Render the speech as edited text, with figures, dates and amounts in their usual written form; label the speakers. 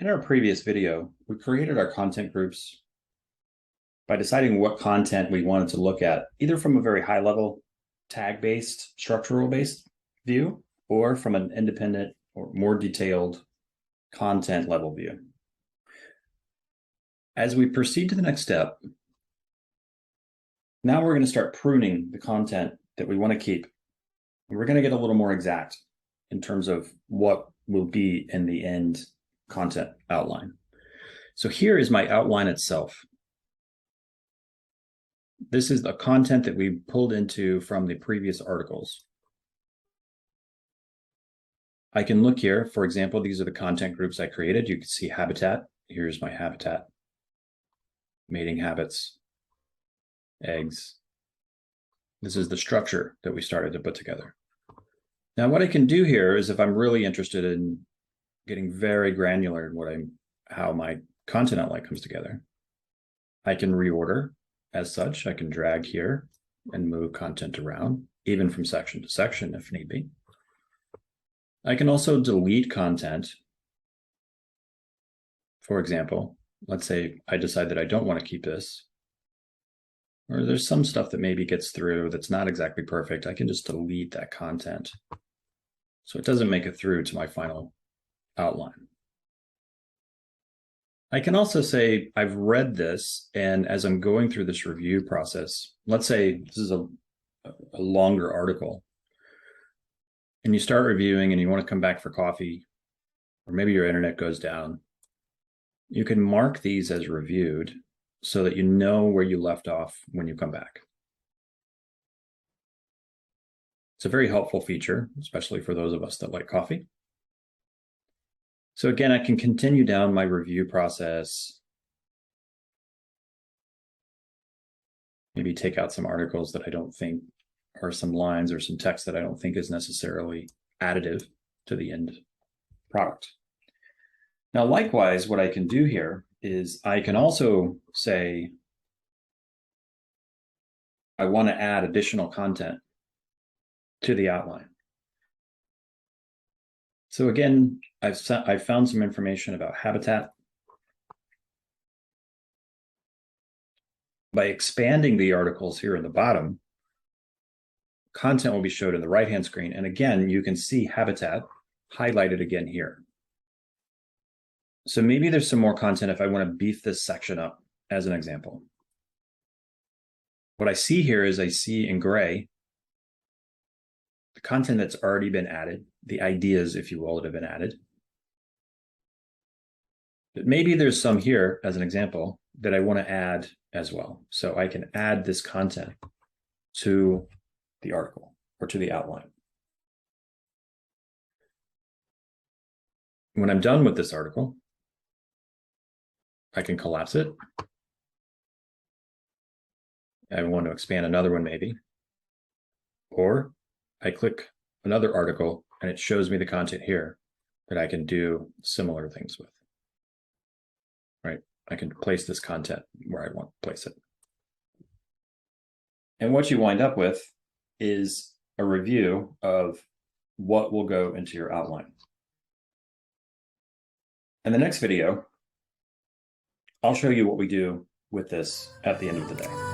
Speaker 1: In our previous video, we created our content groups by deciding what content we wanted to look at, either from a very high level, tag-based, structural-based view, or from an independent or more detailed content level view. As we proceed to the next step, now we're going to start pruning the content that we want to keep. We're going to get a little more exact in terms of what will be in the end content outline. So here is my outline itself. This is the content that we pulled into from the previous articles. I can look here, for example, these are the content groups I created. You can see habitat. Here's my habitat. Mating habits, eggs. This is the structure that we started to put together. Now, what I can do here is if I'm really interested in getting very granular in how my content outline comes together, I can reorder as such. I can drag here and move content around, even from section to section if need be. I can also delete content. For example, let's say I decide that I don't want to keep this, or there's some stuff that maybe gets through that's not exactly perfect. I can just delete that content so it doesn't make it through to my final outline. I can also say I've read this, and as I'm going through this review process, let's say this is a longer article, and you start reviewing and you want to come back for coffee, or maybe your internet goes down, you can mark these as reviewed so that you know where you left off when you come back. It's a very helpful feature, especially for those of us that like coffee. So again, I can continue down my review process, maybe take out some articles that I don't think, or some lines or some text that I don't think is necessarily additive to the end product. Now, likewise, what I can do here is I can also say, I want to add additional content to the outline. So again, I've found some information about habitat. By expanding the articles here in the bottom, content will be showed in the right-hand screen. And again, you can see habitat highlighted again here. So maybe there's some more content if I want to beef this section up as an example. What I see here is I see in gray the content that's already been added, the ideas, if you will, that have been added. But maybe there's some here, as an example, that I want to add as well. So I can add this content to the article or to the outline. When I'm done with this article, I can collapse it. I want to expand another one maybe. Or I click another article and it shows me the content here that I can do similar things with. Right? I can place this content where I want to place it. And what you wind up with is a review of what will go into your outline. In the next video, I'll show you what we do with this at the end of the day.